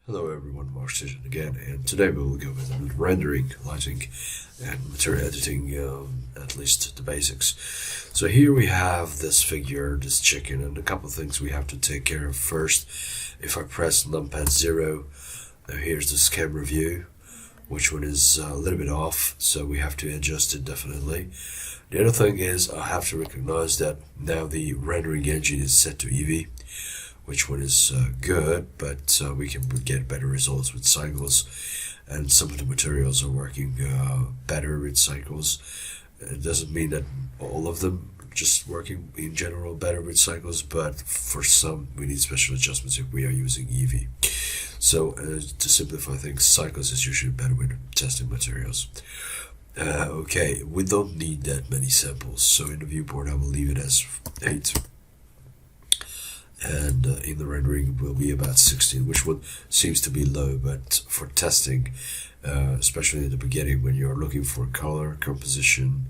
Hello everyone, Mark Station again, and today we will go with rendering, lighting, and material editing, at least the basics. So here we have this figure, this chicken, and a couple of things we have to take care of first. If I press numpad 0, here's this camera view, which one is a little bit off, so we have to adjust it definitely. The other thing is I have to recognize that now the rendering engine is set to Eevee, which one is good, but we can get better results with cycles, and some of the materials are working better with cycles. It doesn't mean that all of them are just working in general better with cycles, but for some we need special adjustments if we are using Eevee. So to simplify things, cycles is usually better with testing materials. Okay, we don't need that many samples, so in the viewport I will leave it as 8. And in the rendering will be about 16, which one seems to be low, but for testing, especially in the beginning when you're looking for color, composition,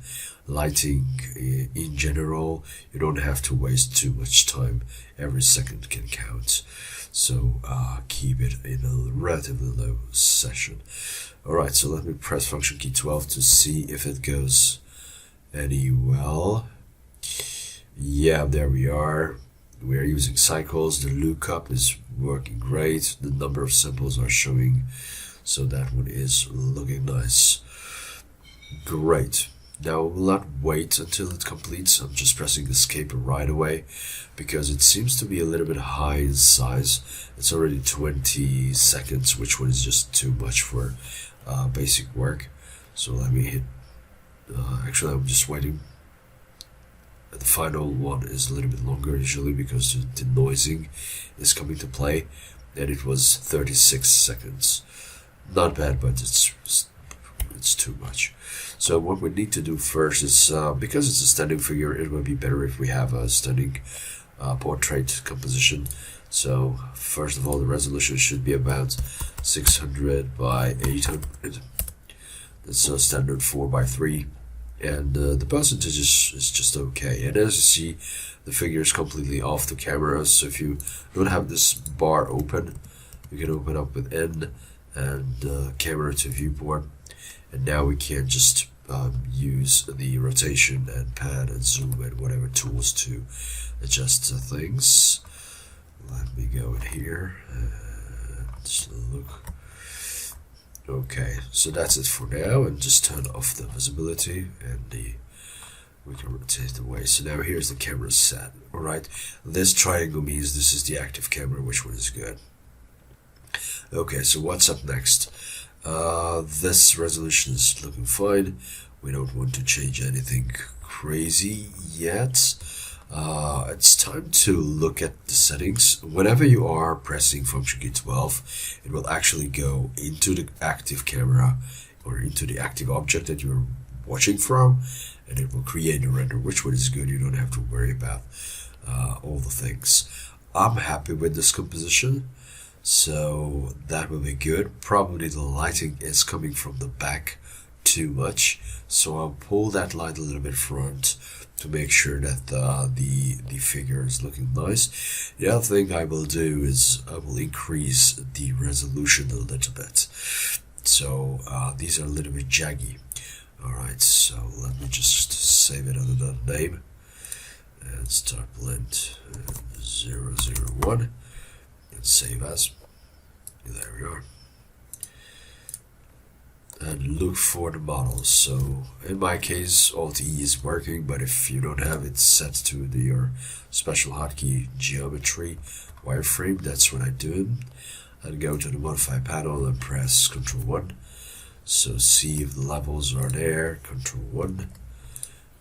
lighting in general, you don't have to waste too much time. Every second can count, so keep it in a relatively low session. Alright, so let me press function key 12 to see if it goes any well. Yeah, there we are. We are using cycles. The lookup is working great. The number of samples are showing, so that one is looking nice. Great. Now we'll not wait until it completes. I'm just pressing escape right away because it seems to be a little bit high in size. It's already 20 seconds, which one is just too much for basic work. So let me hit. Actually, I'm just waiting. The final one is a little bit longer usually because the noising is coming to play, and it was 36 seconds. Not bad, but it's too much. So what we need to do first is, because it's a standing figure, it would be better if we have a standing portrait composition. So first of all, the resolution should be about 600 by 800. That's a standard 4:3. And the percentage is just okay. And as you see, the figure is completely off the camera, so if you don't have this bar open, you can open up with N and camera to viewport, and now we can just use the rotation and pan and zoom and whatever tools to adjust things. Let me go in here and just look. Okay, so that's it for now, and just turn off the visibility and we can rotate the way. So now here's the camera set. Alright, this triangle means this is the active camera, which one is good. Okay, so what's up next? This resolution is looking fine. We don't want to change anything crazy yet. It's time to look at the settings. Whenever you are pressing function key 12, it will actually go into the active camera or into the active object that you're watching from, and it will create a render, which one is good. You don't have to worry about all the things. I'm happy with this composition, so that will be good. Probably the lighting is coming from the back too much, so I'll pull that light a little bit front to make sure that the figure is looking nice. The other thing I will do is I will increase the resolution a little bit. So these are a little bit jaggy. Alright, so let me just save it under that name and start blend 001 and save as. There we are. And look for the models. So in my case, Alt E is working, but if you don't have it set to your special hotkey geometry wireframe, that's what I do. And go to the modify panel and press Ctrl 1. So see if the levels are there. Ctrl 1,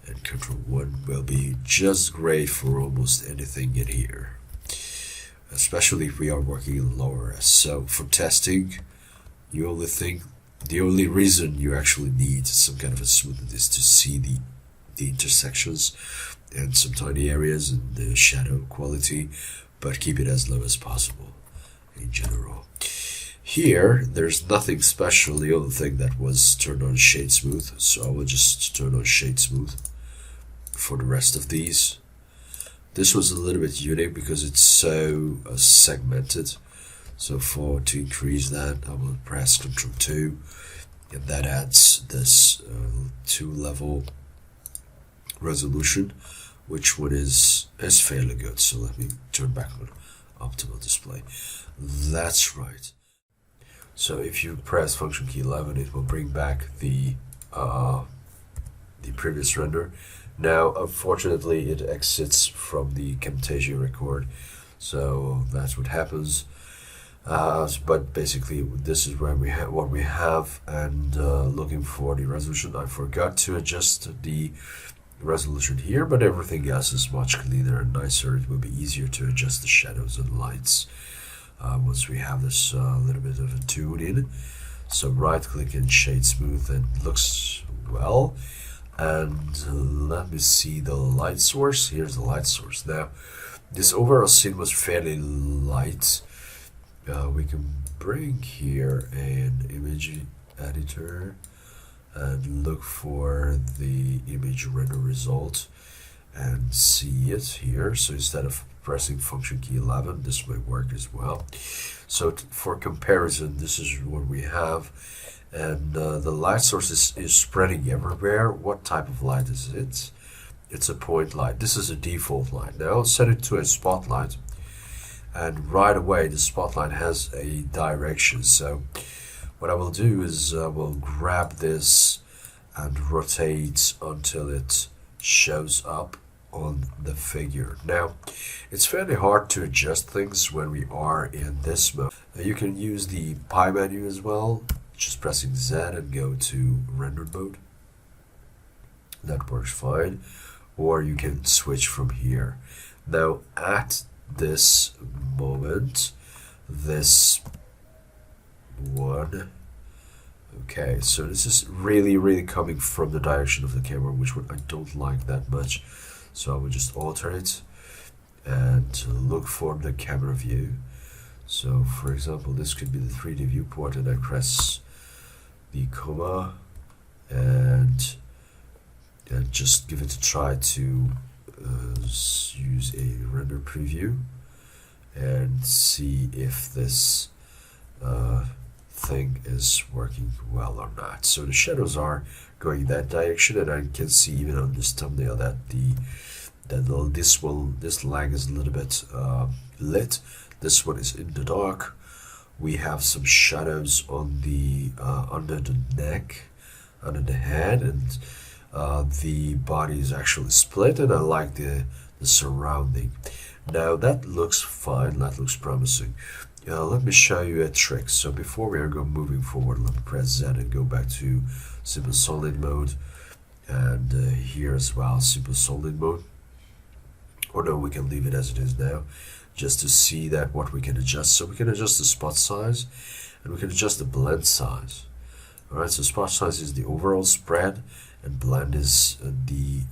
and Ctrl 1 will be just great for almost anything in here, especially if we are working in lower res. So for testing, the only reason you actually need some kind of a smoothness is to see the intersections and some tiny areas and the shadow quality, but keep it as low as possible in general. Here, there's nothing special. The only thing that was turned on shade smooth, so I will just turn on shade smooth for the rest of these. This was a little bit unique because it's so segmented. So to increase that, I will press Ctrl 2, and that adds this 2-level resolution, which one is fairly good. So let me turn back on optimal display. That's right. So if you press function key 11, it will bring back the previous render. Now, unfortunately, it exits from the Camtasia record, so that's what happens. But basically, this is where what we have, and looking for the resolution. I forgot to adjust the resolution here, but everything else is much cleaner and nicer. It will be easier to adjust the shadows and lights once we have this little bit of a tune in. So right click and shade smooth, and it looks well. And let me see the light source. Here's the light source. Now, this overall scene was fairly light. We can bring here an image editor and look for the image render result and see it here. So instead of pressing function key 11, this may work as well. So for comparison, this is what we have. And the light source is spreading everywhere. What type of light is it? It's a point light. This is a default light. Now I'll set it to a spotlight, and right away the spotlight has a direction. So what I will do is I will grab this and rotate until it shows up on the figure. Now, it's fairly hard to adjust things when we are in this mode. Now, you can use the pie menu as well, just pressing Z and go to render mode. That works fine. Or you can switch from here. Now, at this moment, this one, okay, so this is really coming from the direction of the camera, which one I don't like that much. So I will just alter it and look for the camera view. So for example, this could be the 3D viewport, and I press the comma and just give it a try to use a render preview and see if this thing is working well or not. So the shadows are going that direction, and I can see even on this thumbnail that this leg is a little bit lit. This one is in the dark. We have some shadows on the under the neck, under the head, and the body is actually split, and I like the surrounding. Now that looks fine, that looks promising. Let me show you a trick. So before we are moving forward, let me press Z and go back to simple solid mode, and here as well, simple solid mode. Or no, we can leave it as it is now, just to see that what we can adjust. So we can adjust the spot size, and we can adjust the blend size. Alright, so spot size is the overall spread, and blend is the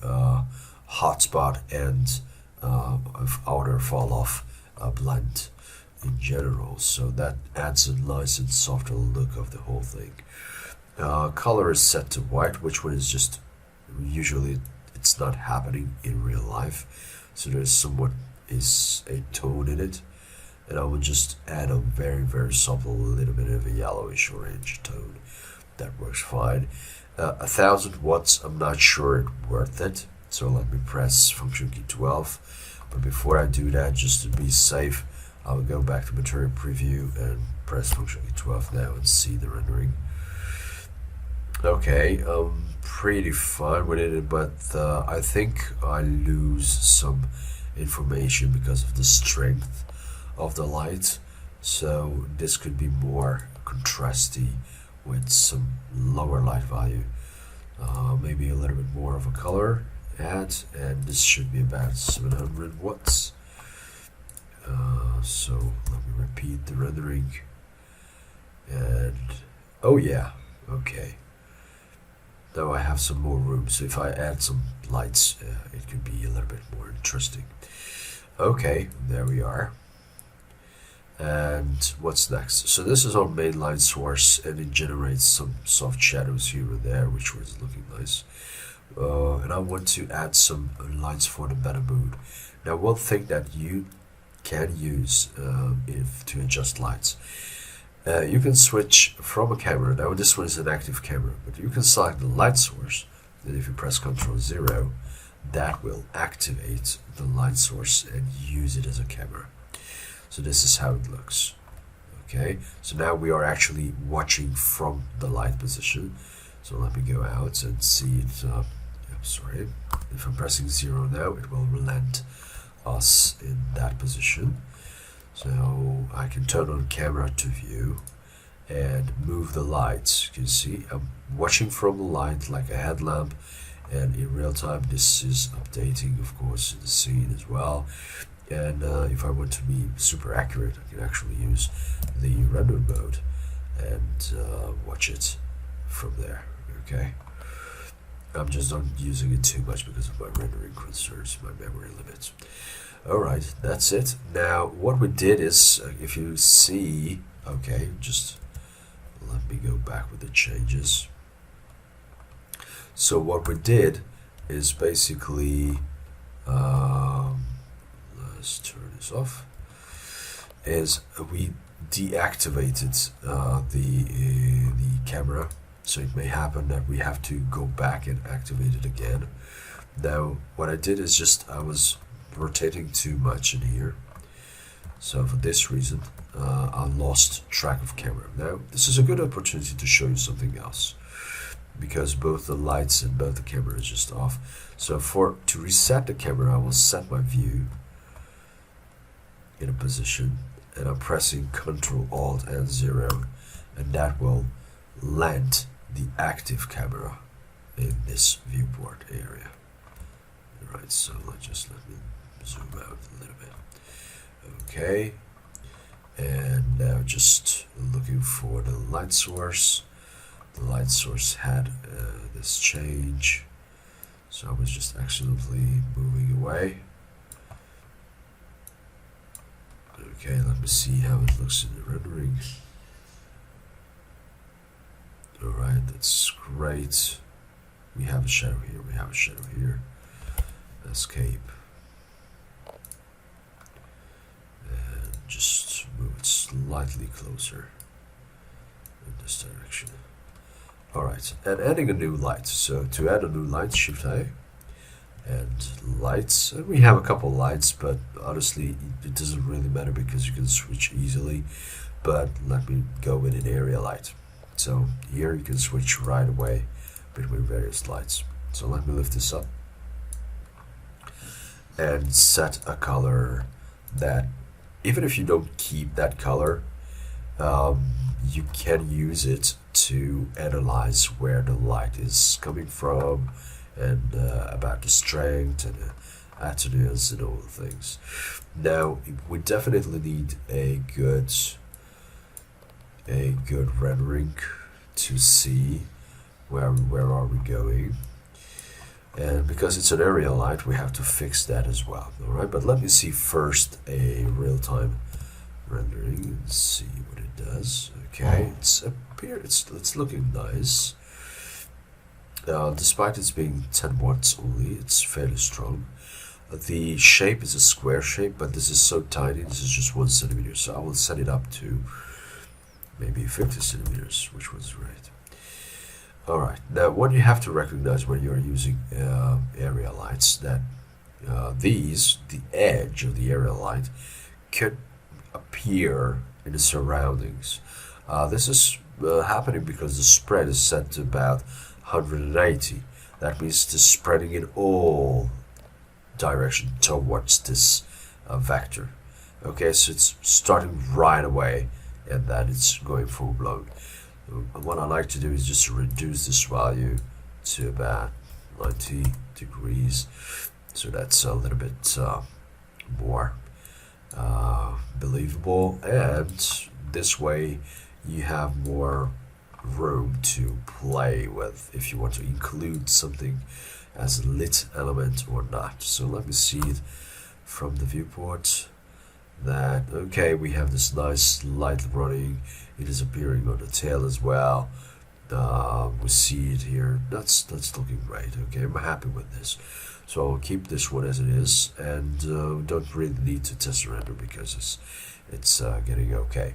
hotspot and outer fall off blend in general. So that adds a nice and softer look of the whole thing. Color is set to white, which one is just usually it's not happening in real life. So there's somewhat is a tone in it, and I will just add a very subtle little bit of a yellowish orange tone. That works fine. 1000 watts, I'm not sure it's worth it, so let me press function key 12. But before I do that, just to be safe, I will go back to material preview and press function key 12 now and see the rendering. Okay, pretty fine with it, but I think I lose some information because of the strength of the light. So this could be more contrasty with some lower light value. Maybe a little bit more of a color add, and this should be about 700 watts. So let me repeat the rendering, and oh yeah, okay. Now I have some more room, so if I add some lights, it could be a little bit more interesting. Okay, there we are. And what's next? So this is our main light source, and it generates some soft shadows here and there, which was looking nice. And I want to add some lights for the better mood. Now, one thing that you can use if to adjust lights. You can switch from a camera. Now this one is an active camera, but you can select the light source, and if you press Ctrl 0, that will activate the light source and use it as a camera. So this is how it looks. Okay, so now we are actually watching from the light position. So let me go out and see it. Sorry, if I'm pressing 0 now, it will relent us in that position. So I can turn on camera to view and move the lights. You can see I'm watching from the light like a headlamp, and in real time this is updating, of course, the scene as well. And if I want to be super accurate, I can actually use the render mode and watch it from there. Okay, I'm just not using it too much because of my rendering concerns, my memory limits. Alright, that's it. Now what we did is, if you see, okay, just let me go back with the changes. So what we did is basically, let's turn this off, is we deactivated the camera. So it may happen that we have to go back and activate it again. Now what I did is just, I was rotating too much in here, so for this reason I lost track of camera. Now this is a good opportunity to show you something else, because both the lights and both the camera is just off. So to reset the camera, I will set my view in a position, and I'm pressing Ctrl Alt and 0, and that will land the active camera in this viewport area. Right, so let me zoom out a little bit. Okay, and now just looking for the light source. The light source had this change, so I was just accidentally moving away. Okay, let me see how it looks in the rendering. Alright, that's great. We have a shadow here, we have a shadow here. Escape. And just move it slightly closer in this direction. Alright, and adding a new light. So to add a new light, Shift A and lights. And we have a couple lights, but honestly it doesn't really matter because you can switch easily. But let me go with an area light. So here you can switch right away between various lights. So let me lift this up and set a color that, even if you don't keep that color, you can use it to analyze where the light is coming from, and about the strength and attitudes and all the things. Now we definitely need a good rendering to see where are we going. And because it's an area light, we have to fix that as well. Alright, but let me see first a real-time rendering and see what it does. Okay, it's looking nice. Despite it being 10 watts only, it's fairly strong. The shape is a square shape, but this is so tiny, this is just 1 centimeter, so I will set it up to maybe 50 centimeters, which was great. Alright, now what you have to recognize when you're using area lights, that the edge of the area light could appear in the surroundings. This is happening because the spread is set to about 180. That means it's spreading in all direction towards this vector. Okay, so it's starting right away and then it's going full blown. What I like to do is just reduce this value to about 90 degrees, so that's a little bit more believable, and this way you have more room to play with if you want to include something as a lit element or not. So let me see it from the viewport. That okay, we have this nice light running, it is appearing on the tail as well. We see it here. That's looking great. Okay, I'm happy with this. So I'll keep this one as it is, and don't really need to test the render because it's getting okay.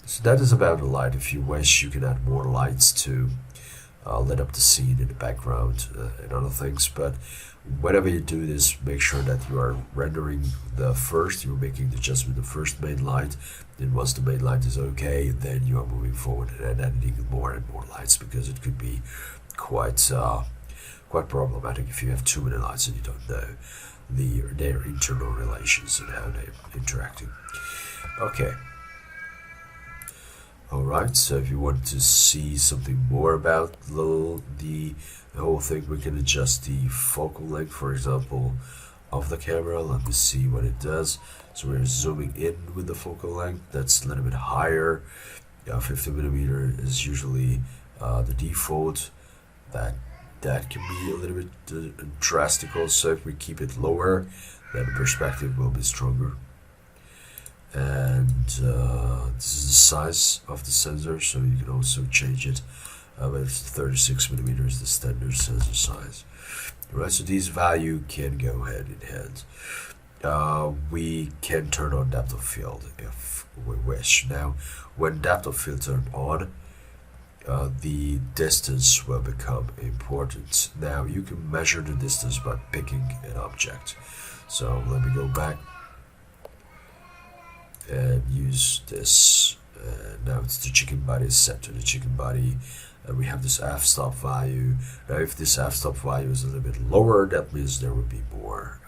So that is about the light. If you wish, you can add more lights to lit up the scene in the background and other things. But whenever you do this, make sure that you are rendering you're making the adjustment the first main light. Then once the main light is okay, then you are moving forward and adding more and more lights, because it could be quite problematic if you have too many lights and you don't know their internal relations and how they're interacting. Okay. Alright, so if you want to see something more about the whole thing, we can adjust the focal length, for example, of the camera. Let me see what it does. So we're zooming in with the focal length. That's a little bit higher. 50mm is usually the default. That can be a little bit drastic also. If we keep it lower, then the perspective will be stronger. And this is the size of the sensor, so you can also change it. But 36mm is the standard sensor size. Right, so these values can go hand in hand. We can turn on depth of field if we wish. Now, when depth of field turned on, the distance will become important. Now, you can measure the distance by picking an object. So let me go back and use this. Now it's the chicken body is set to the chicken body, and we have this f-stop value. Now if this f-stop value is a little bit lower, that means there will be more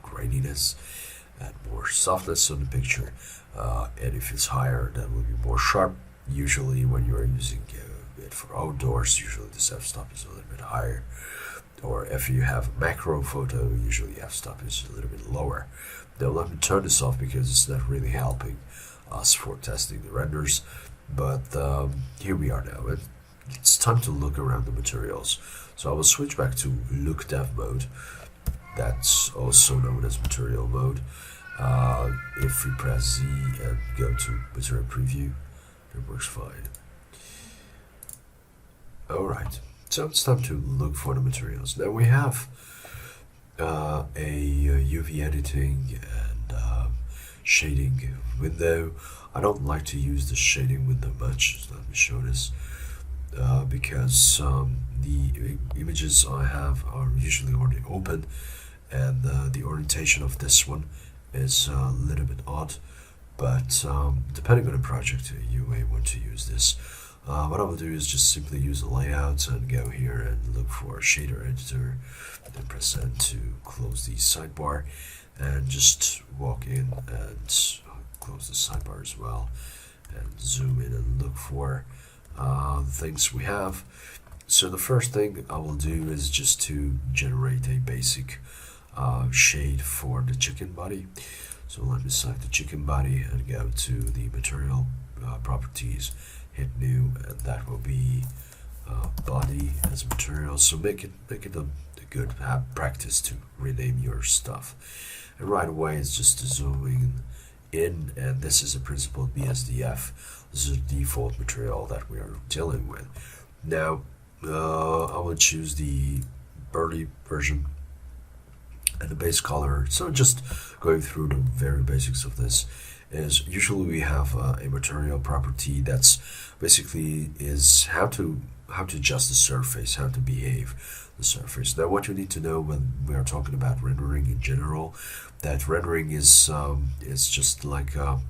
graininess and more softness on the picture, and if it's higher, that will be more sharp. Usually when you are using it for outdoors, usually this f-stop is a little bit higher. Or if you have a macro photo, usually f-stop is a little bit lower. Now let me turn this off because it's not really helping us for testing the renders. But here we are now. It's time to look around the materials. So I will switch back to look dev mode. That's also known as material mode. If we press Z and go to material preview, it works fine. Alright, so it's time to look for the materials. Now we have a UV editing and shading window. I don't like to use the shading window much. Let me show this because the images I have are usually already open, and the orientation of this one is a little bit odd, but depending on the project you may want to use this. What I will do is just simply use the layout and go here and look for shader editor, then press N to close the sidebar, and just walk in and close the sidebar as well, and zoom in and look for the things we have. So the first thing I will do is just to generate a basic shade for the chicken body. So let me select the chicken body and go to the material properties, hit new, and that will be body as a material. So make it a good practice to rename your stuff. And right away it's just zooming in, and this is a principled BSDF. This is a default material that we are dealing with. Now I will choose the burly version and the base color. So just going through the very basics of this is usually we have a material property that's basically is how to adjust the surface, how to behave the surface. Now what you need to know when we are talking about rendering in general, that rendering is just like how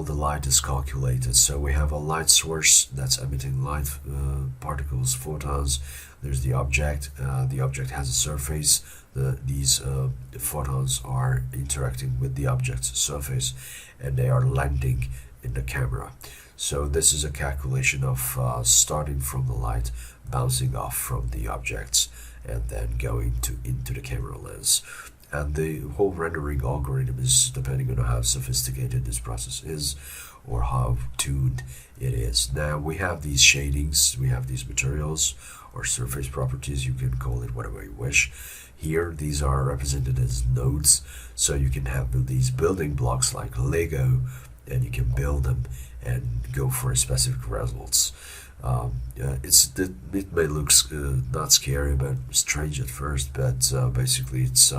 the light is calculated. So we have a light source that's emitting light particles, photons. There's the object. The object has a surface. These photons are interacting with the object's surface, and they are landing in the camera. So this is a calculation of starting from the light, bouncing off from the objects, and then going into the camera lens. And the whole rendering algorithm is depending on how sophisticated this process is or how tuned it is. Now we have these shadings, we have these materials or surface properties, you can call it whatever you wish. Here these are represented as nodes, so you can have these building blocks like Lego, and you can build them and go for a specific results. It may look not scary but strange at first, but basically it's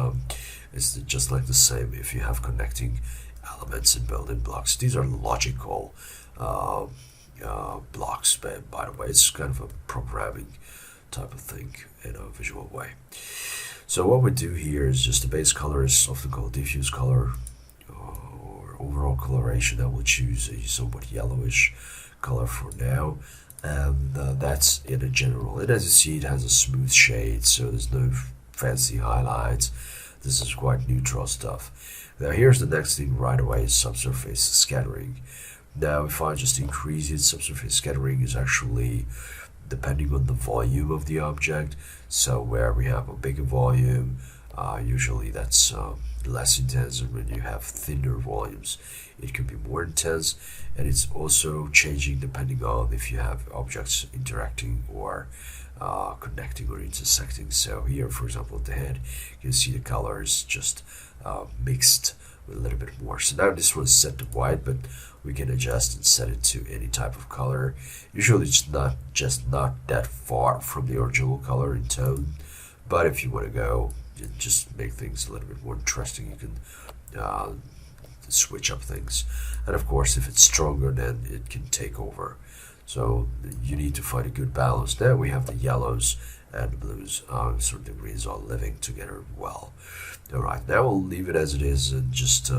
just like the same if you have connecting elements and building blocks. These are logical blocks, by the way. It's kind of a programming type of thing in a visual way. So what we do here is just the base color is often called diffuse color or overall coloration. I will choose a somewhat yellowish color for now, and that's in a general. And as you see, it has a smooth shade, so there's no fancy highlights. This is quite neutral stuff. Now here's the next thing right away, is subsurface scattering. Now if I just increase it, subsurface scattering is actually depending on the volume of the object. So where we have a bigger volume, usually that's less intense, and when you have thinner volumes it can be more intense. And it's also changing depending on if you have objects interacting or connecting or intersecting. So here, for example, at the head, you can see the colors just mixed with a little bit more. So now this one's set to white, but we can adjust and set it to any type of color. Usually it's not that far from the original color in tone, but if you want to go and just make things a little bit more interesting, you can switch up things. And of course, if it's stronger, then it can take over. So you need to find a good balance. Now we have the yellows and the blues, so the greens are living together well. All right, now we'll leave it as it is and just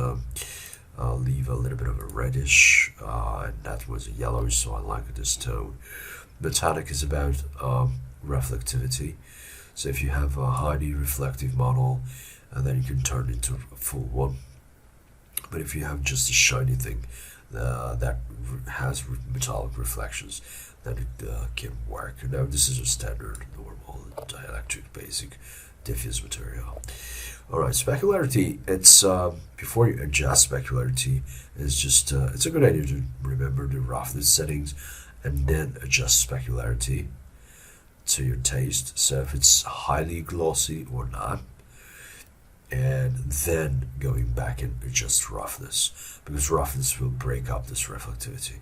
leave a little bit of a reddish, and that was a yellowish, so I like this tone. Metallic is about reflectivity. So if you have a highly reflective model, and then you can turn it into a full one. But if you have just a shiny thing that has metallic reflections, then it can work. Now this is a standard, normal, dielectric, basic diffuse material. Alright, specularity, it's before you adjust specularity, it's just it's a good idea to remember the roughness settings and then adjust specularity to your taste. So if it's highly glossy or not, and then going back and adjust roughness, because roughness will break up this reflectivity.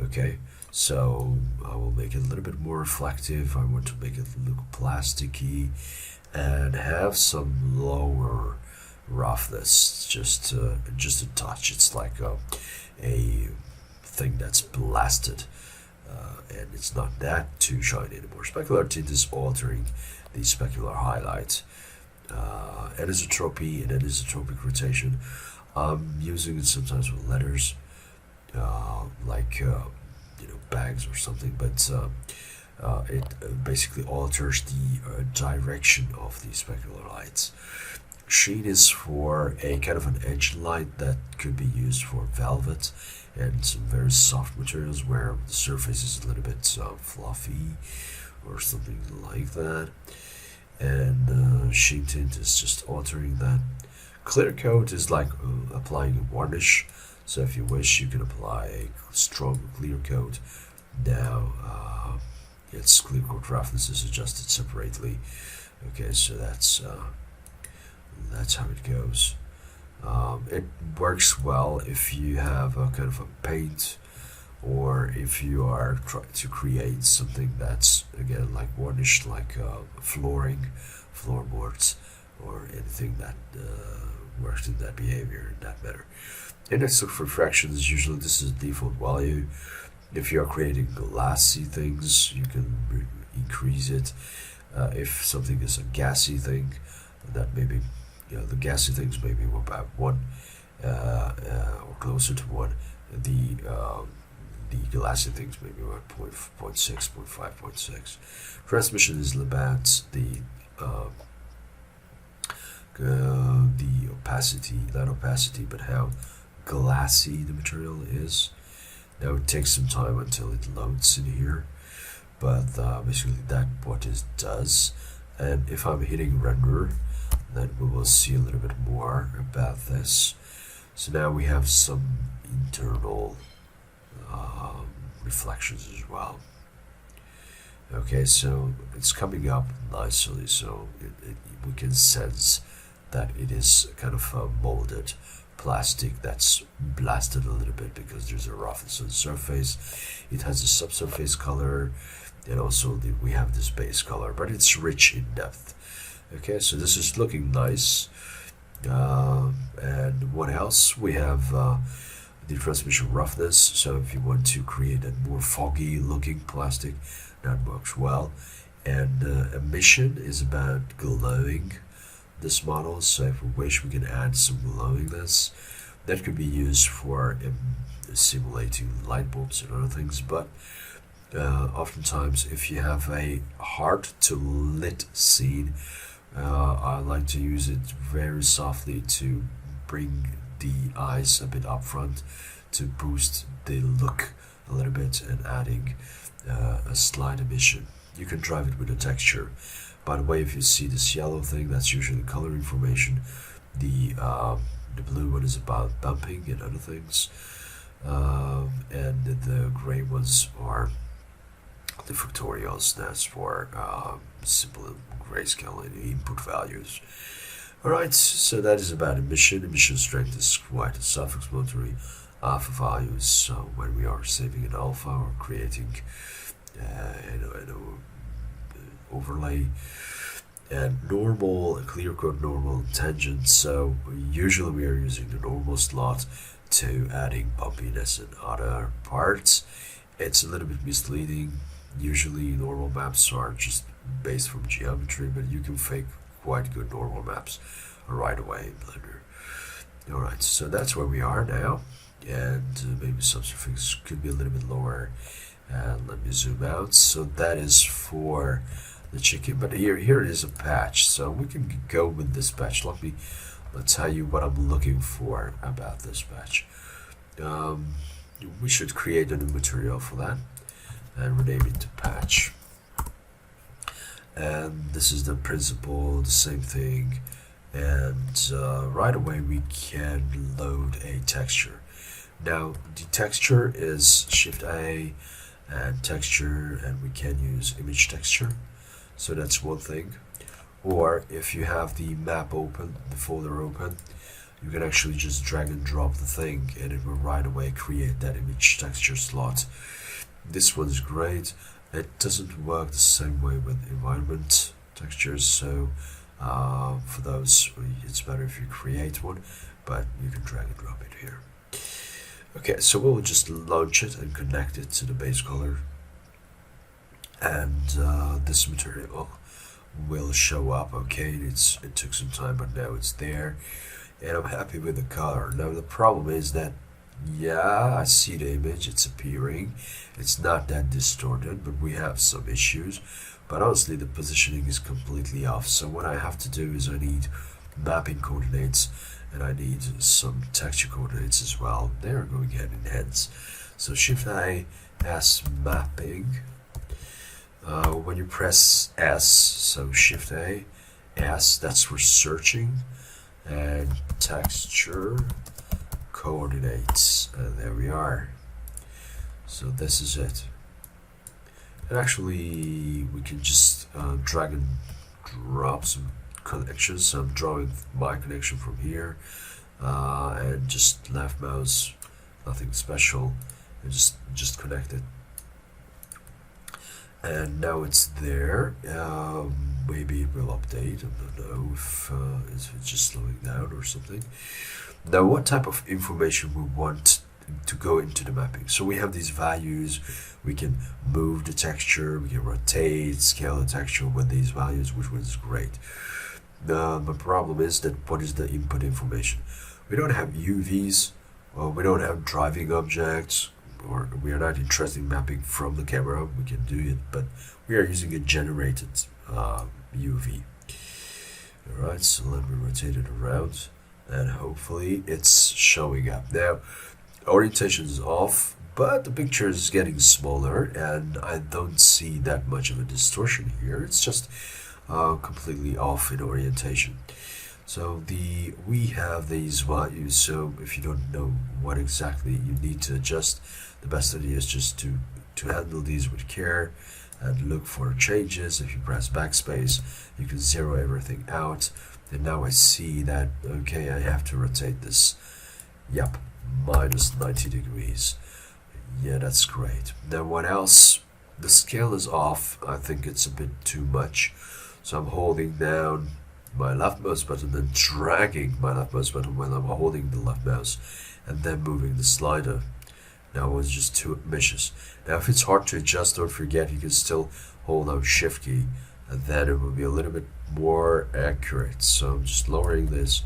Okay, so I will make it a little bit more reflective. I want to make it look plasticky and have some lower roughness, just a touch. It's like a thing that's blasted, and it's not that too shiny anymore. Specular tint is altering the specular highlight. Anisotropy and anisotropic rotation. I'm using it sometimes with letters, like bags or something, but it basically alters the direction of the specular lights. Sheen is for a kind of an edge light that could be used for velvet and some very soft materials where the surface is a little bit fluffy or something like that. And sheen tint is just altering that. Clear coat is like applying a varnish. So if you wish, you can apply a strong clear coat. Now its clear coat roughness is adjusted separately. Okay, so that's how it goes. It works well if you have a kind of a paint, or if you are trying to create something that's again like varnish, like flooring, floorboards, or anything that works in that behavior, in that manner. Index of refraction is usually, this is the default value. If you are creating glassy things, you can increase it. If something is a gassy thing, that maybe the gassy things maybe about 1 or closer to 1. The glassy things maybe about 0.6, 0.5, 0.6. Transmission is about the opacity, not opacity, but how glassy the material is. Now it takes some time until it loads in here, but basically that what it does. And if I'm hitting render, then we will see a little bit more about this. So now we have some internal reflections as well. Okay, so it's coming up nicely, so we can sense that it is kind of molded plastic that's blasted a little bit because there's a roughness on the surface. It has a subsurface color, and also we have this base color, but it's rich in depth. Okay, so this is looking nice. And what else? We have the transmission roughness. So if you want to create a more foggy looking plastic, that works well. And emission is about glowing this model. So if we wish, we can add some glowingness. That could be used for simulating light bulbs and other things. But oftentimes, if you have a hard to lit scene, I like to use it very softly to bring the eyes a bit up front to boost the look a little bit, and adding a slight emission. You can drive it with a texture. By the way, if you see this yellow thing, that's usually color information. The blue one is about bumping and other things, and the gray ones are the factorials. That's for simple grayscale and input values. Alright, so that is about emission. Emission strength is quite a self-explanatory alpha values. So when we are saving an alpha or creating an overlay, and normal, clear code normal, tangent. So usually we are using the normal slot to adding bumpiness and other parts. It's a little bit misleading. Usually normal maps are just based from geometry, but you can fake quite good normal maps right away in Blender. Alright, so that's where we are now, and maybe subsurface could be a little bit lower. And let me zoom out. So that is for the chicken, but here it is a patch, so we can go with this patch. Let's tell you what I'm looking for about this patch. We should create a new material for that, and rename it to patch. And this is the principle, the same thing, and right away we can load a texture. Now the texture is Shift A and texture, and we can use image texture. So that's one thing. Or if you have the map open, the folder open, you can actually just drag and drop the thing, and it will right away create that image texture slot. This one's great. It doesn't work the same way with environment textures, so for those it's better if you create one, but you can drag and drop it here. Okay, so we'll just launch it and connect it to the base color, and this material will show up. Okay, it took some time, but now it's there, and I'm happy with the color. Now the problem is that, yeah, I see the image, it's appearing, it's not that distorted, but we have some issues. But honestly, the positioning is completely off. So what I have to do is I need mapping coordinates, and I need some texture coordinates as well. They are going hand in hand. So Shift A, S mapping. When you press S, so Shift A, S, that's for searching, and texture coordinates, and there we are. So this is it. And actually we can just drag and drop some connections. So I'm drawing my connection from here, and just left mouse, nothing special, and just connect it. And now it's there. Maybe it will update. I don't know if it's just slowing down or something. Now, what type of information we want to go into the mapping? So we have these values. We can move the texture. We can rotate, scale the texture with these values, which was great. The problem is that what is the input information? We don't have UVs, or we don't have driving objects, or we are not interested in mapping from the camera. We can do it, but we are using a generated UV. Alright, so let me rotate it around, and hopefully it's showing up. Now, orientation is off, but the picture is getting smaller, and I don't see that much of a distortion here. It's just completely off in orientation. So we have these values, so if you don't know what exactly you need to adjust, the best idea is just to handle these with care and look for changes. If you press backspace, you can zero everything out, and now I see that, okay, I have to rotate this Yep, minus 90 degrees. Yeah, that's great. Then what else? The scale is off. I think it's a bit too much. So I'm holding down my left mouse button and dragging my left mouse button when I'm holding the left mouse and then moving the slider. Now it was just too ambitious. Now if it's hard to adjust, don't forget you can still hold down Shift key and then it will be a little bit more accurate. So I'm just lowering this,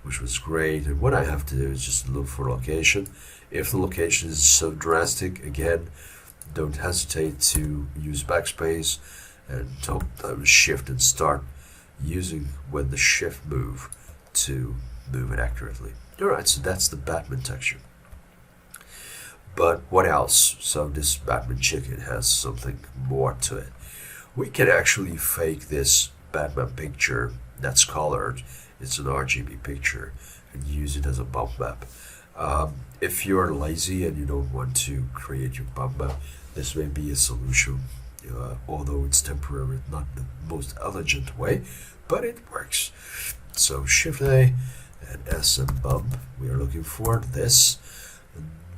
which was great. And what I have to do is just look for location. If the location is so drastic, again, don't hesitate to use backspace and don't shift and start using when the shift move to move it accurately. Alright, so that's the Batman texture. But what else? So this Batman chicken has something more to it. We can actually fake this Batman picture that's colored. It's an RGB picture and use it as a bump map. If you're lazy and you don't want to create your bump map, this may be a solution, although it's temporary, not the most elegant way, but it works. So Shift A and S and bump. We are looking for this.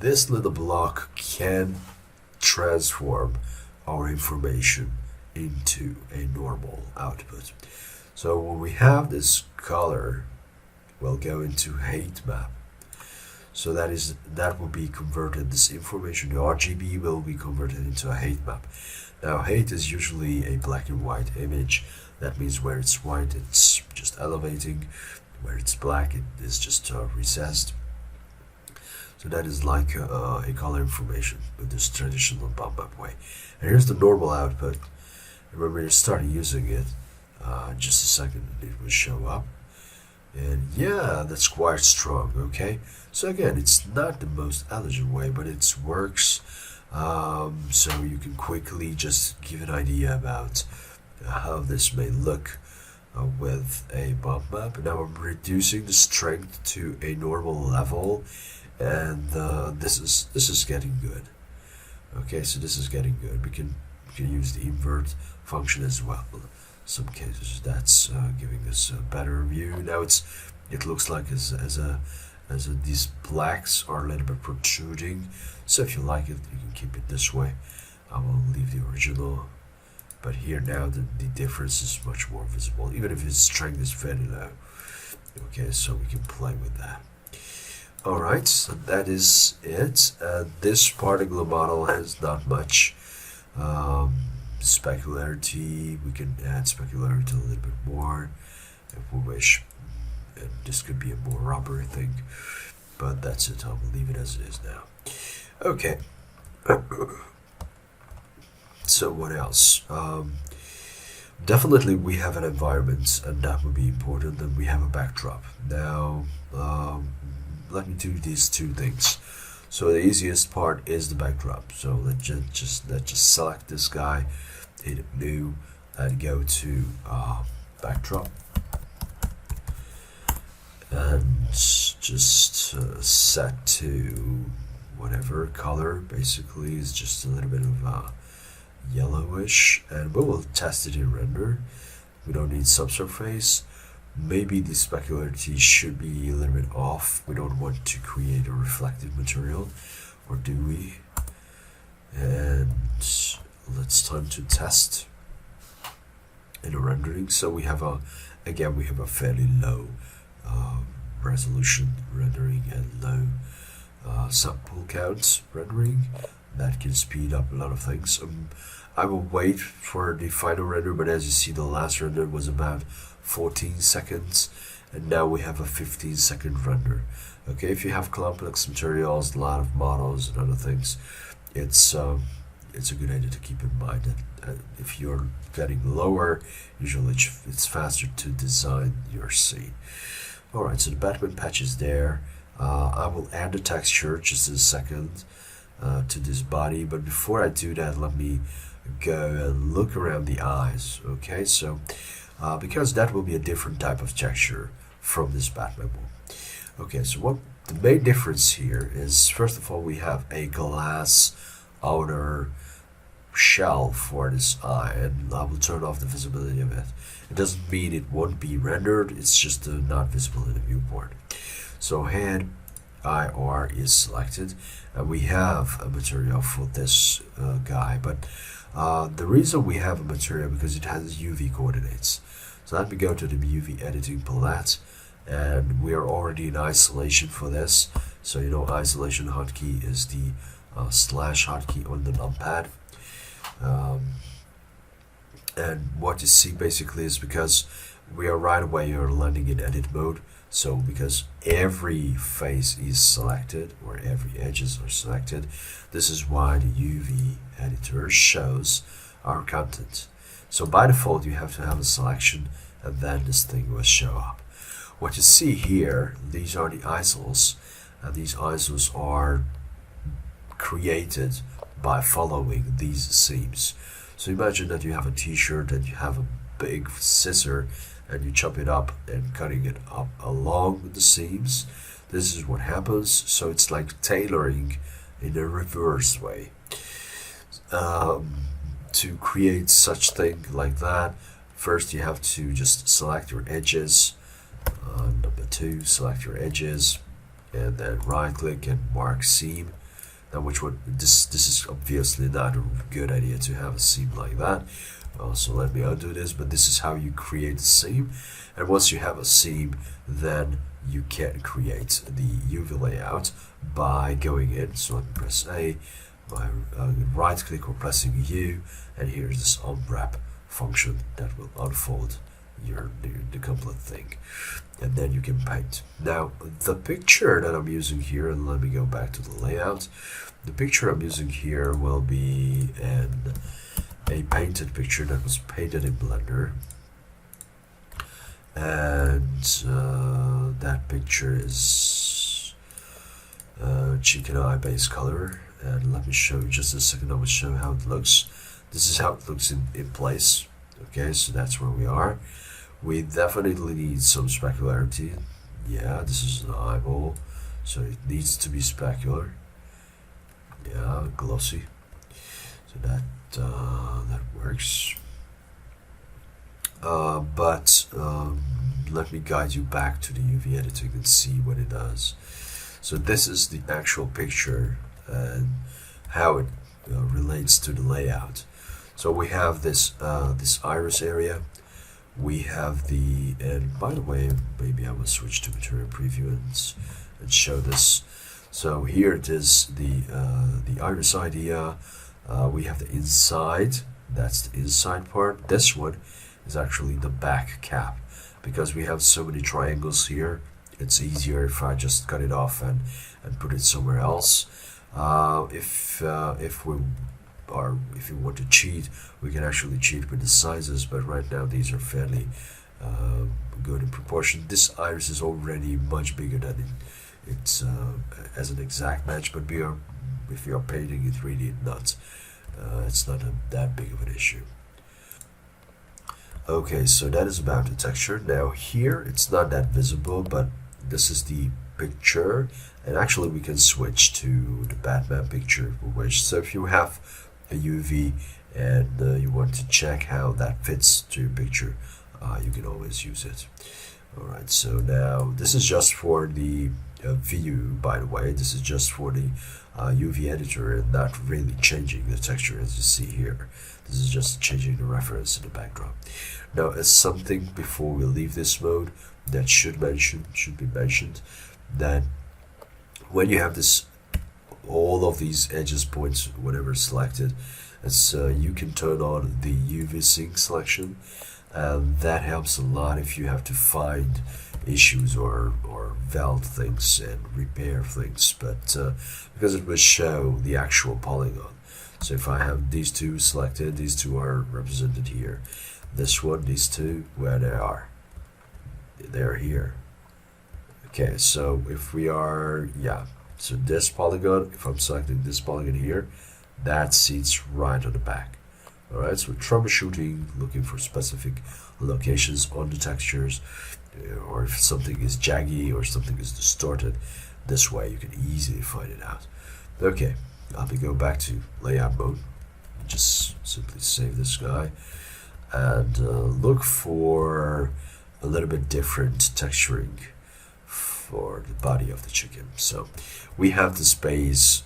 This little block can transform our information into a normal output. So when we have this color, we'll go into height map. So that will be converted, this information, the RGB will be converted into a height map. Now height is usually a black and white image. That means where it's white, it's just elevating. Where it's black, it is just recessed. So that is like a color information with this traditional bump map way. And here's the normal output. And when we start using it, just a second, it will show up. And yeah, that's quite strong, okay? So again, it's not the most elegant way, but it works. So you can quickly just give an idea about how this may look with a bump map. Now I'm reducing the strength to a normal level, and this is getting good. Okay, so this is getting good. We can use the invert function as well. In some cases, that's giving us a better view. Now it looks like these blacks are a little bit protruding. So if you like it, you can keep it this way. I will leave the original. But here now the difference is much more visible, even if its strength is very low. Okay, so we can play with that. Alright, so that is it. This particle model has not much specularity. We can add specularity a little bit more if we wish. And this could be a more rubbery thing. But that's it, I will leave it as it is now. Okay. So what else? Definitely we have an environment, and that would be important, and we have a backdrop. Now, let me do these two things. So the easiest part is the backdrop. So let's just select this guy, hit new, and go to backdrop, and just set to whatever color. Basically, is just a little bit of yellowish, and we will test it in render. We don't need subsurface. Maybe the specularity should be a little bit off. We don't want to create a reflective material, or do we? And it's time to test in a rendering. So we have again we have a fairly low resolution rendering and low sample count rendering. That can speed up a lot of things. I will wait for the final render, but as you see, the last render was about 14 seconds, and now we have a 15-second render. Okay, if you have complex materials, a lot of models and other things, it's a good idea to keep in mind that if you're getting lower, usually it's faster to design your scene. Alright, so the Batman patch is there. I will add the texture just in a second to this body, but before I do that, let me go and look around the eyes. Okay, so because that will be a different type of texture from this Batman one. Okay, so what the main difference here is, first of all, we have a glass outer shell for this eye, and I will turn off the visibility of it. It doesn't mean it won't be rendered, it's just not visible in the viewport. So head, IR is selected, and we have a material for this guy. But the reason we have a material because it has UV coordinates. So let me go to the UV editing palette, and we are already in isolation for this. So you know, isolation hotkey is the slash hotkey on the numpad. And what you see basically is because we are right away you're landing in edit mode. So because every face is selected or every edges are selected, this is why the UV editor shows our content. So by default you have to have a selection, and then this thing will show up. What you see here, these are the ISOs, and these ISOs are created by following these seams. So imagine that you have a t-shirt and you have a big scissor and you chop it up and cutting it up along the seams. This is what happens. So it's like tailoring in a reverse way. To create such thing like that, first you have to just select your edges. Number 2, select your edges, and then right click and mark seam. Now this is obviously not a good idea to have a seam like that. So let me undo this, but this is how you create a seam. And once you have a seam, then you can create the UV layout by going in. So let me press A, by right click or pressing U, and here's this unwrap function that will unfold the complete thing, and then you can paint. Now the picture that I'm using here, and let me go back to the layout. The picture I'm using here will be a painted picture that was painted in Blender, and that picture is chicken eye base color. And let me show you just a second. I will show how it looks. This is how it looks in place. Okay, so that's where we are. We definitely need some specularity. Yeah, this is an eyeball, so it needs to be specular. Yeah, glossy. So that works. But let me guide you back to the UV editing and see what it does. So this is the actual picture and how it relates to the layout. So we have this this iris area. We have and by the way, maybe I will switch to material preview and show this. So here it is, the iris idea. We have the inside, that's the inside part. This one is actually the back cap. Because we have so many triangles here, it's easier if I just cut it off and put it somewhere else. If you want to cheat, we can actually cheat with the sizes, but right now these are fairly good in proportion. This iris is already much bigger than it's as an exact match, but if you are painting in 3D, it's not that big of an issue. Okay, so that is about the texture. Now here it's not that visible, but this is the picture, and actually we can switch to the Batman picture if we wish. So if you have a UV and you want to check how that fits to your picture, you can always use it. Alright, so now this is just for the view, by the way. This is just for the UV editor and not really changing the texture as you see here. This is just changing the reference in the backdrop. Now, as something before we leave this mode that should be mentioned, that when you have this, all of these edges, points, whatever selected, it's you can turn on the UV sync selection, and that helps a lot if you have to find issues or weld things and repair things, but because it will show the actual polygon. So if I have these two selected, these two are represented here. This one, these two, where they are, they're here. Okay, so if we are, yeah, so this polygon, if I'm selecting this polygon here, that sits right on the back. Alright, so troubleshooting, looking for specific locations on the textures, or if something is jaggy or something is distorted, this way you can easily find it out. Okay, let me go back to layout mode. Just simply save this guy and look for a little bit different texturing. for the body of the chicken. So we have the space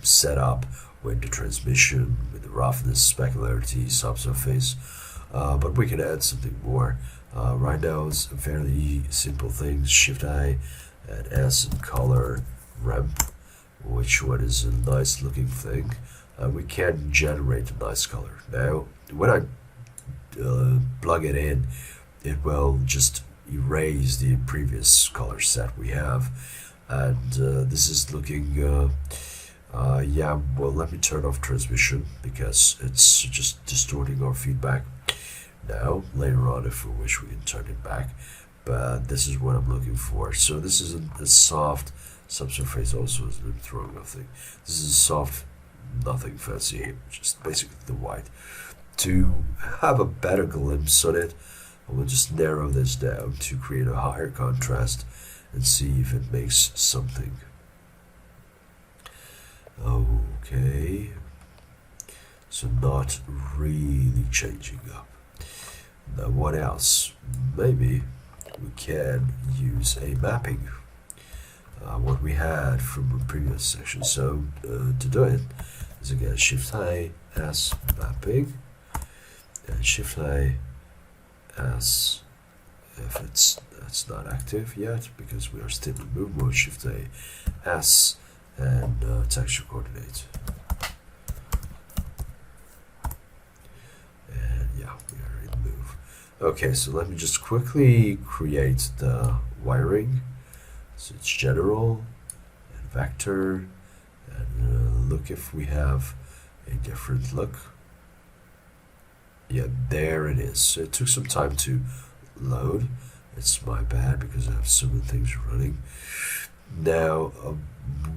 set up with the transmission, with the roughness, specularity, subsurface, but we can add something more. Right now it's a fairly simple thing, Shift I and S and color ramp, which one is a nice looking thing. We can generate a nice color. Now when I plug it in, it will just erase the previous color set we have, and this is looking yeah, well, let me turn off transmission because it's just distorting our feedback. Now later on, if we wish, we can turn it back, but this is what I'm looking for. So this is a soft subsurface, also is throwing nothing. This is a soft, nothing fancy, just basically the white. To have a better glimpse on it, I will just narrow this down to create a higher contrast and see if it makes something. Okay, so not really changing up. Now what else? Maybe we can use a mapping, what we had from the previous section. So to do it is again Shift I S mapping, and Shift I S if that's not active yet because we are still in move mode. Shift A S and texture coordinate, and yeah, we are in move. Okay, so let me just quickly create the wiring. So it's general and vector, and look if we have a different look. Yeah, there it is. So it took some time to load. It's my bad because I have so many things running. Now,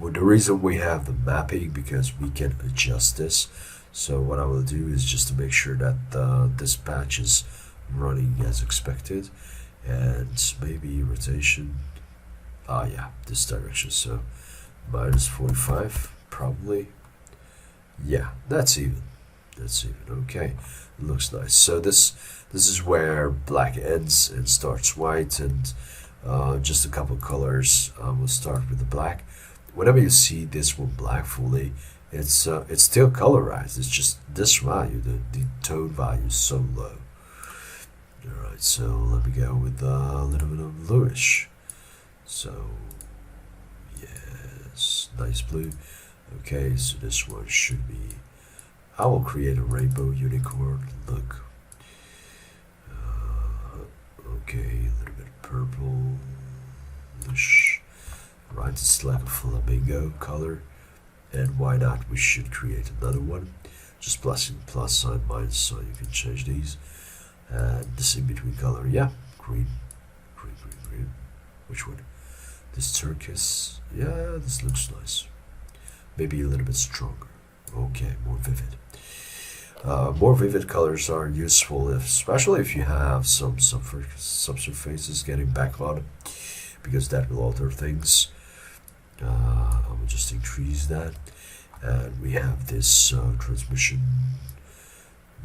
the reason we have the mapping because we can adjust this. So what I will do is just to make sure that this patch is running as expected, and maybe rotation. Yeah, this direction. So minus 45 probably. Yeah, that's even. That's even. Okay, looks nice. So this is where black ends and starts white, and just a couple colors. We'll start with the black. Whenever you see this one black fully, it's still colorized. It's just this value, the tone value is so low. All right, so let me go with a little bit of bluish. So yes, nice blue. Okay, so this one should be. I will create a rainbow unicorn look. Okay, a little bit of purple-ish. Right, it's like a flamingo color. And why not? We should create another one. Just pressing plus sign, minus sign, you can change these. And this in-between color, yeah, green. Green. Which one? This turquoise. Yeah, this looks nice. Maybe a little bit stronger. Okay, more vivid. More vivid colors are useful, especially if you have some subsurfaces getting back on, because that will alter things. I will just increase that, and we have this transmission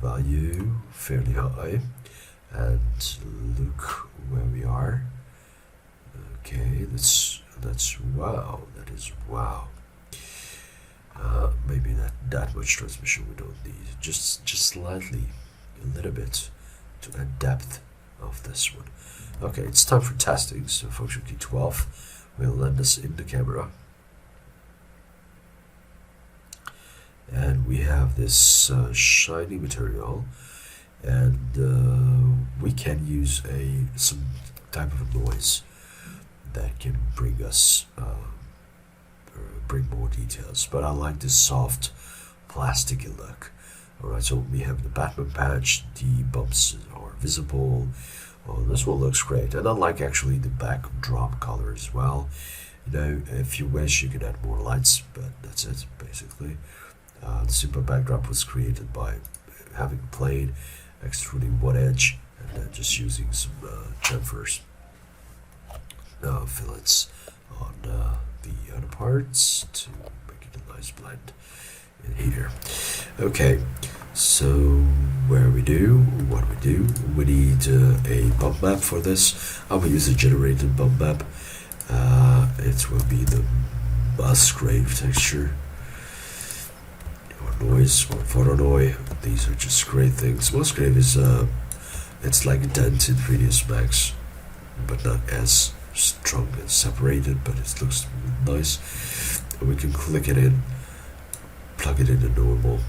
value fairly high, and look where we are. Okay, that's wow. That is wow. Maybe not that much transmission we don't need. Just slightly, a little bit, to add depth of this one. Okay, it's time for testing. So function key 12 will land us in the camera, and we have this shiny material, and we can use some type of noise that can bring us. Bring more details, but I like this soft plasticky look. Alright, so we have the Batman patch, the bumps are visible. Oh, this one looks great, and I like actually the backdrop color as well. You know, if you wish you can add more lights, but that's it basically. The simple backdrop was created by having a plane, extruding one edge, and then just using some chamfers fillets on the other parts to make it a nice blend in here. Okay, so what we need a bump map for this. I will use a generated bump map, it will be the Musgrave texture, or noise, or Voronoi. These are just great things. Musgrave is it's like Dent in 3ds Max, but not as strong and separated, but it looks nice. And we can click it in, plug it into normal,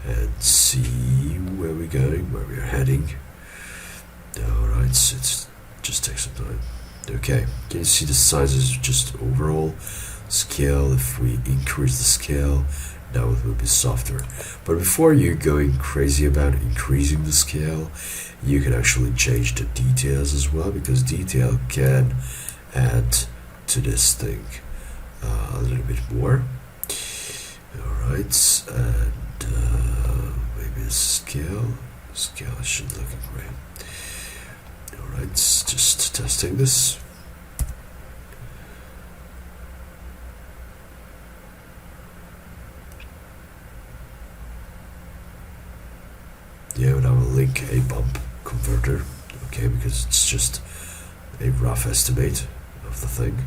and see where we're going, where we're heading. Alright, so it just takes some time. Okay, can you see the sizes just overall scale? If we increase the scale, now it will be softer. But before you're going crazy about increasing the scale, you can actually change the details as well, because detail can add to this thing a little bit more. Alright, and maybe a scale should look great. Alright, just testing this. Yeah, and I will link a bump converter, okay, because it's just a rough estimate of the thing.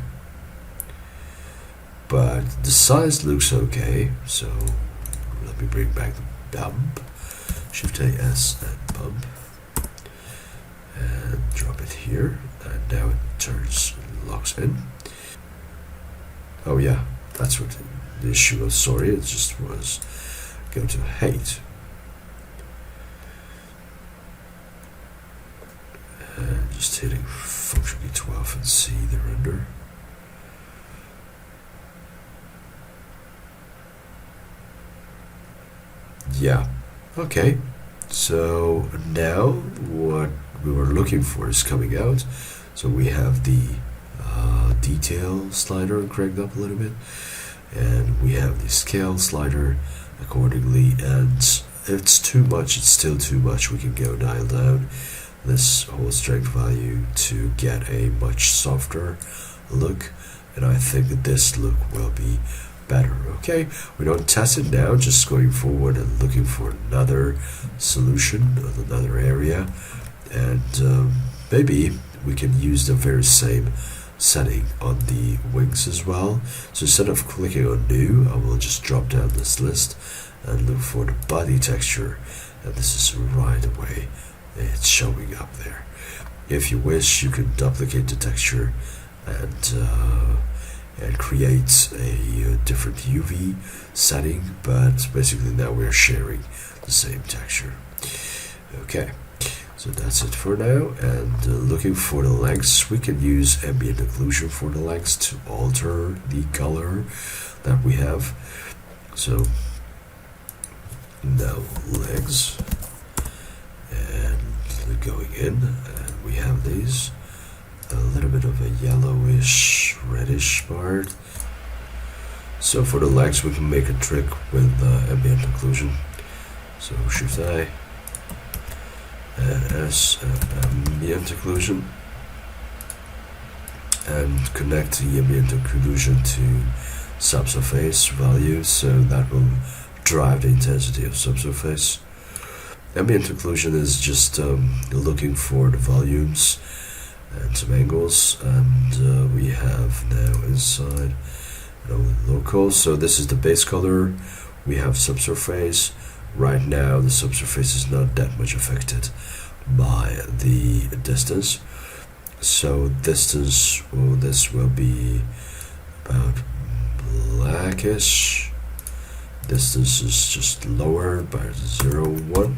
But the size looks okay, so let me bring back the bump. Shift A, S, and bump. And drop it here, and now it locks in. Oh yeah, that's what the issue was. Sorry, it just was go to height. And just hitting Function key 12 and see the render. Yeah, okay. So now what we were looking for is coming out. So we have the detail slider cranked up a little bit, and we have the scale slider accordingly, and if it's too much, it's still too much, we can go dial down this whole strength value to get a much softer look, and I think that this look will be better. Okay, we don't test it now, just going forward and looking for another solution, another area, and maybe we can use the very same setting on the wings as well. So instead of clicking on new, I will just drop down this list and look for the body texture, and this is right away, it's showing up there. If you wish, you can duplicate the texture and create a different UV setting, but basically now we're sharing the same texture. Okay, so that's it for now, and looking for the lengths, we can use ambient occlusion for the lengths to alter the color that we have. So now legs, and going in, and we have these a little bit of a yellowish reddish part. So for the legs we can make a trick with ambient occlusion. So Shift I and S and ambient occlusion, and connect the ambient occlusion to subsurface value, so that will drive the intensity of subsurface. Ambient occlusion is just looking for the volumes and some angles, and we have now inside local. So this is the base color. We have subsurface. Right now the subsurface is not that much affected by the distance. So distance, well, this will be about blackish. Distance is just lower by 0.1,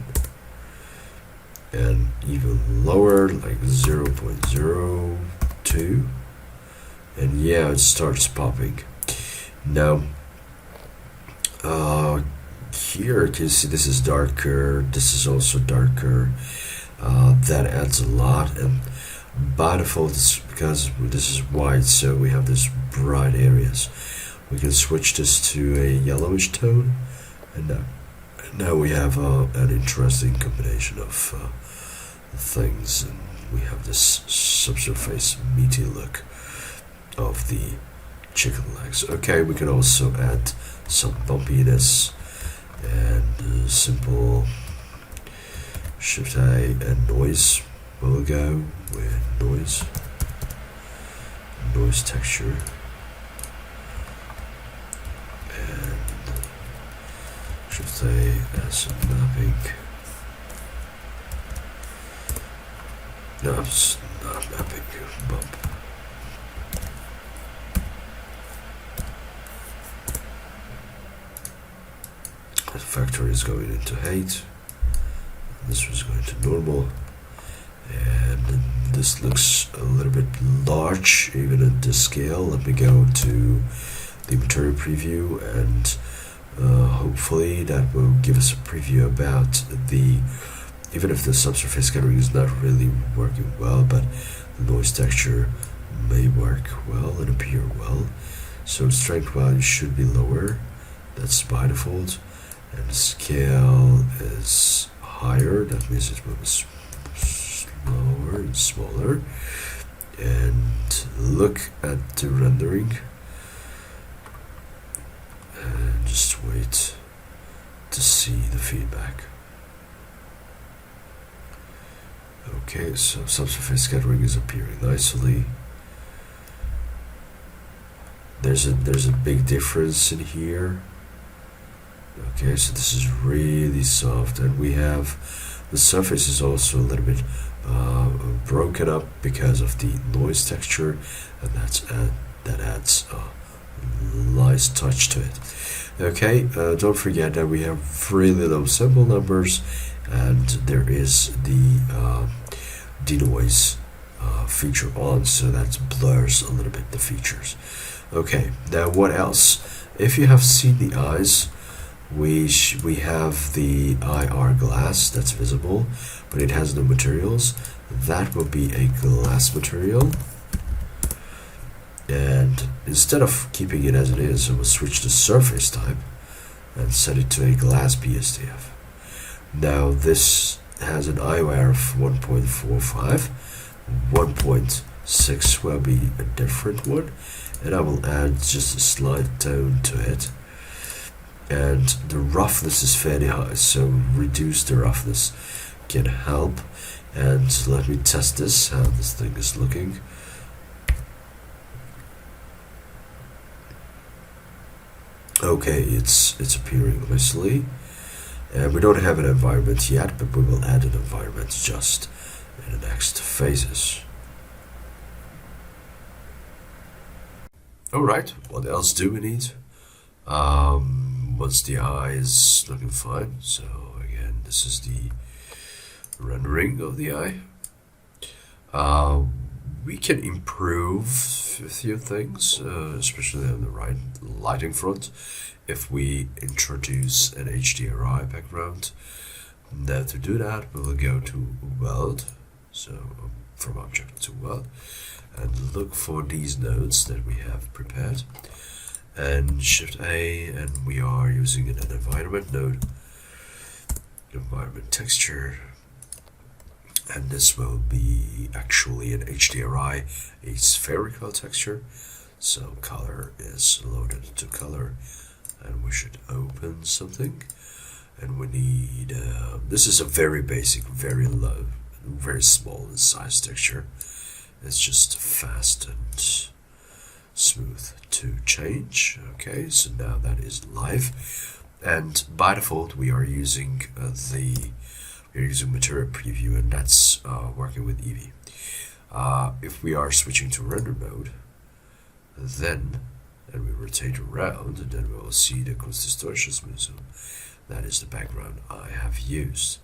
and even lower, like 0.02, and yeah, it starts popping. Now here you can see this is darker, this is also darker. That adds a lot, and by default it's because this is white, so we have this bright areas. We can switch this to a yellowish tone, and now we have an interesting combination of things, and we have this subsurface meaty look of the chicken legs. Okay, we can also add some bumpiness, and simple Shift A and noise will go with noise. noise texture, and Shift A as a mapping. No, it's not mapping, bump. The factor is going into height. This was going to normal, and this looks a little bit large even at this scale. Let me go to the material preview, and hopefully that will give us a preview about the, even if the subsurface scattering is not really working well, but the noise texture may work well and appear well. So the strength value should be lower, that's by default, and the scale is higher, that means it will be slower and smaller. And look at the rendering, and just wait to see the feedback. Okay, so subsurface scattering is appearing nicely. There's a big difference in here. Okay, so this is really soft, and we have the surface is also a little bit broken up because of the noise texture, and that adds a nice touch to it. Okay, don't forget that we have really low sample numbers, and there is the denoise feature on, so that blurs a little bit the features. Okay, now what else? If you have seen the eyes, we have the IR glass that's visible, but it has no materials. That will be a glass material, and instead of keeping it as it is, I will switch the surface type and set it to a glass BSDF. Now this has an IOR of 1.45, 1.6 will be a different one, and I will add just a slight tone to it. And the roughness is fairly high, so reduce the roughness can help. And let me test this, how this thing is looking. Okay, it's appearing nicely, and we don't have an environment yet, but we will add an environment just in the next phases. Alright, what else do we need? Once the eye is looking fine, so again, this is the rendering of the eye. We can improve a few things, especially on the right lighting front, if we introduce an HDRI background. Now to do that, we will go to Weld, so from Object to Weld, and look for these nodes that we have prepared. And Shift A, and we are using an environment node, environment texture, and this will be actually an HDRI, a spherical texture. So color is loaded to color, and we should open something, and we need this is a very basic, very low, very small in size texture. It's just fast and smooth to change. Okay, so now that is live, and by default we are using material preview, and that's working with Eevee. If we are switching to render mode, then and we rotate around, and then we will see the Kunst distortion smooth zone. That is the background I have used.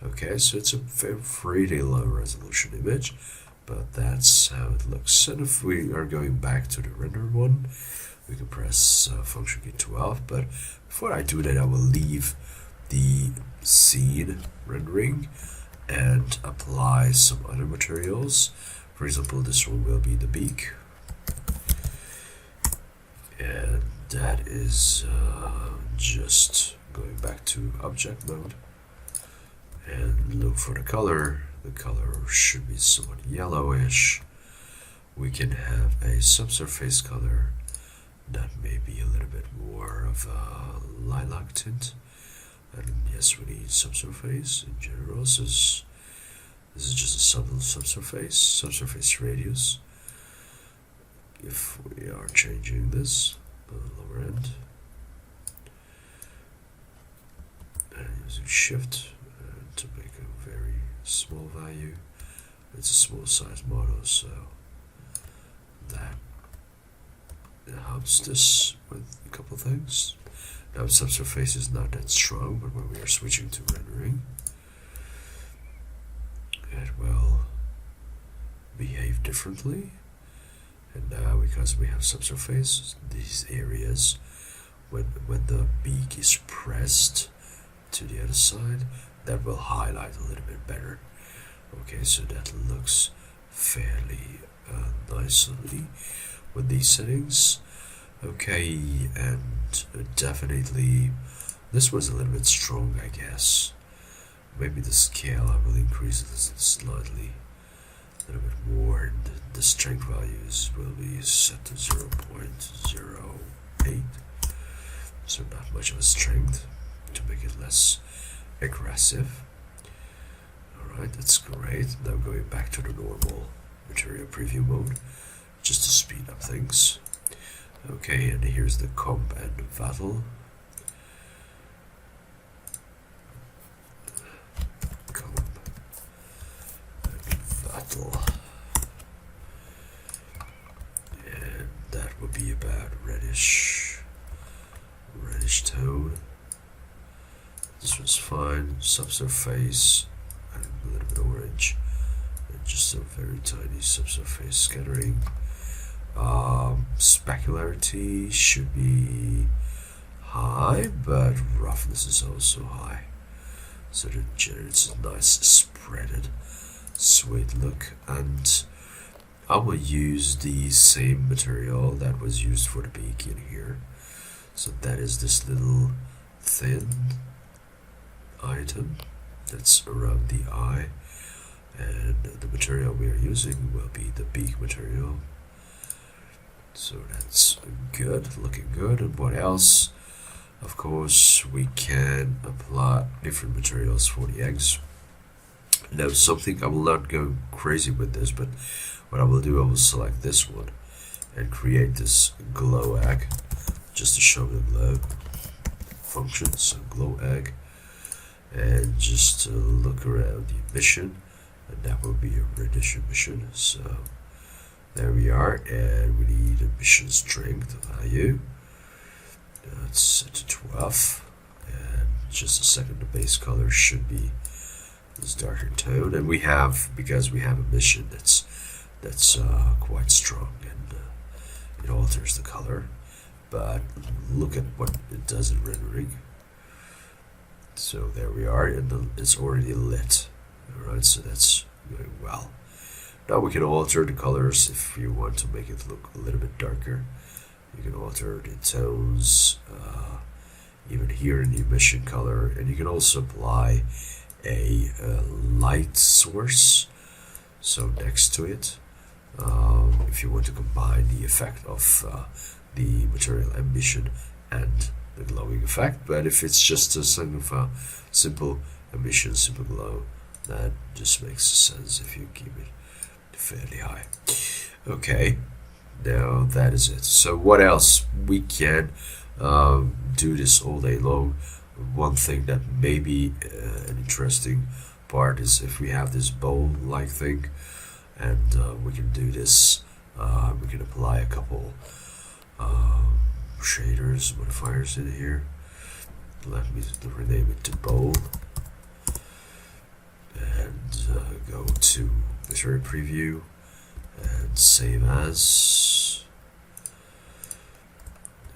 Okay, so it's a pretty low resolution image, but that's how it looks. And if we are going back to the render one, we can press function key 12, but before I do that, I will leave the scene rendering and apply some other materials. For example, this one will be the beak, and that is just going back to object mode and look for the color. The color should be somewhat yellowish. We can have a subsurface color that may be a little bit more of a lilac tint. And yes, we need subsurface in general. So this is just a subtle subsurface radius. if we are changing this lower end and using shift to make a very small value. It's a small size model, so that helps this with a couple things. Now subsurface is not that strong, but when we are switching to rendering, it will behave differently. And now, because we have subsurface, these areas, when the beak is pressed to the other side, that will highlight a little bit better. Okay, so that looks fairly nicely with these settings. Okay, and definitely this was a little bit strong, I guess. Maybe the scale I will increase it slightly, a little bit more, and the strength values will be set to 0.08, so not much of a strength to make it less aggressive. Alright, that's great. Now going back to the normal material preview mode, just to speed up things. Okay, and here's the comp and the vattel. Comp and vattel. And that would be about reddish tone. This was fine. Subsurface and a little bit orange, and just a very tiny subsurface scattering. Specularity should be high, but roughness is also high, so that generates a nice spreaded, sweet look. And I will use the same material that was used for the beak in here. So that is this little thin item that's around the eye, and the material we are using will be the beak material. So that's good, looking good. And what else? Of course, we can apply different materials for the eggs. Now, something, I will not go crazy with this, but what I will do, I will select this one and create this glow egg just to show the glow function. So glow egg, and just look around the emission, and that will be a reddish emission. So there we are, and we need emission strength value. Let's set to 12, and just a second, the base color should be this darker tone. And we have, because we have emission that's quite strong, and it alters the color. But look at what it does in rendering. So there we are, and it's already lit. Alright, so that's going well. Now we can alter the colors if you want to make it look a little bit darker. You can alter the tones, even here in the emission color, and you can also apply a light source, so next to it, if you want to combine the effect of the material emission and the glowing effect. But if it's just a simple emission, simple glow, that just makes sense if you keep it fairly high. Okay, now that is it. So what else? We can do this all day long. One thing that may be an interesting part is if we have this bowl like thing, and we can do this, we can apply a couple shaders, modifiers in here. Let me rename it to bowl, and go to material preview and save as,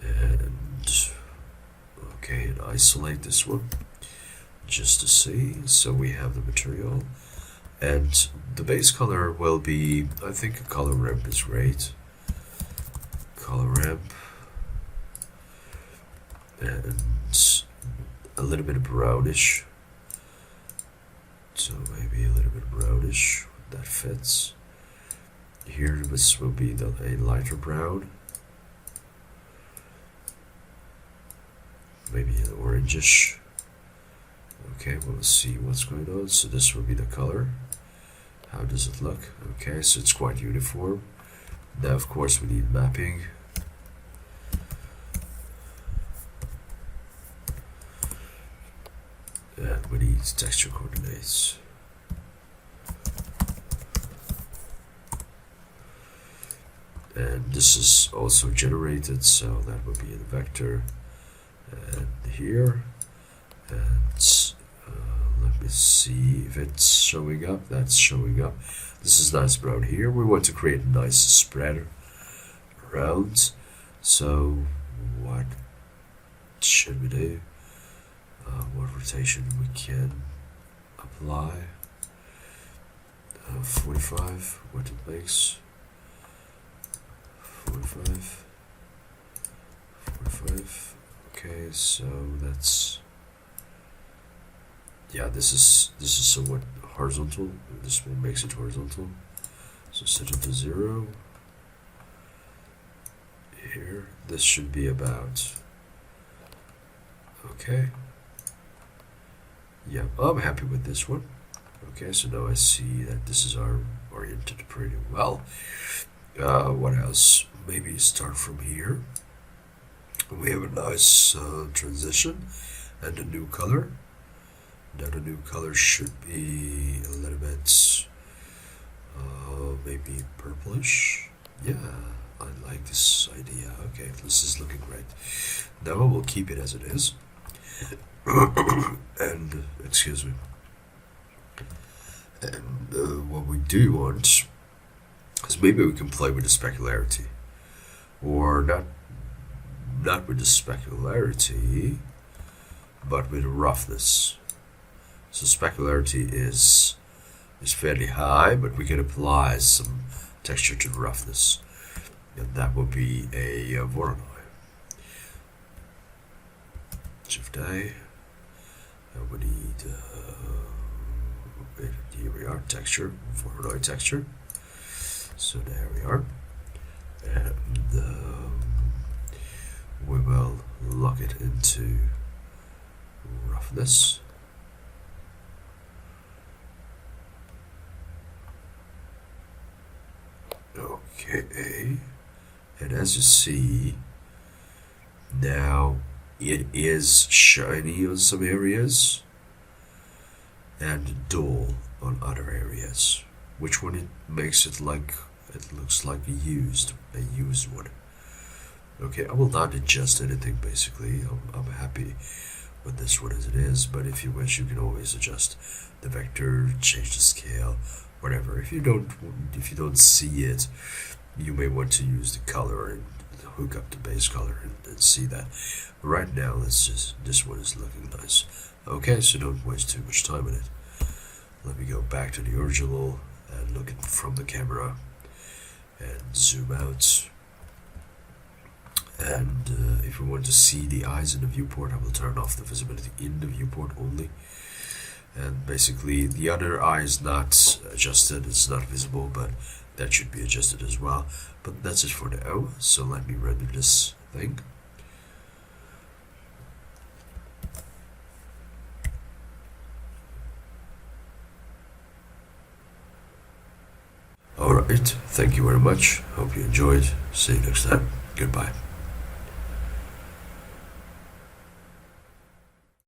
and okay, and isolate this one just to see. So we have the material, and the base color will be, I think a color ramp is great. Color ramp, and a little bit brownish, so maybe a little bit brownish, that fits. Here this will be a lighter brown, maybe an orangish. Okay, we'll see what's going on. So this will be the color. How does it look? Okay, so it's quite uniform. Now, of course, we need mapping. And we need texture coordinates. And this is also generated, so that would be in vector. And here, and let me see if it's showing up. That's showing up. This is nice brown here. We want to create a nice spread around. So what should we do? What rotation we can apply? 45. What it makes? 45. Okay, so that's, yeah, this is somewhat horizontal. This one makes it horizontal. So set it to 0. Here, this should be about, okay. Yeah, I'm happy with this one. Okay, so now I see that this is oriented pretty well. What else? Maybe start from here. We have a nice transition and a new color. Now the new color should be a little bit maybe purplish. Yeah, I like this idea. Okay, this is looking great. Now I will keep it as it is. And excuse me. And what we do want is maybe we can play with the specularity, or not with the specularity, but with the roughness. So specularity is fairly high, but we can apply some texture to the roughness, and that will be a Voronoi. Shift A. And we need here we are, texture, Voronoi texture. So there we are, and we will lock it into roughness. Okay, and as you see, now it is shiny on some areas and dull on other areas, which one it makes it like it looks like a used one. Okay, I will not adjust anything basically. I'm happy with this one as it is, but if you wish, you can always adjust the vector, change the scale, whatever. If you don't see it, you may want to use the color and hook up the base color and see that. Right now, this one is looking nice. Okay, so don't waste too much time on it. Let me go back to the original and look at it from the camera and zoom out. And if we want to see the eyes in the viewport, I will turn off the visibility in the viewport only. And basically the other eye is not adjusted, it's not visible, but that should be adjusted as well. But that's it for now, so let me render this thing. Alright, thank you very much, hope you enjoyed, see you next time, goodbye.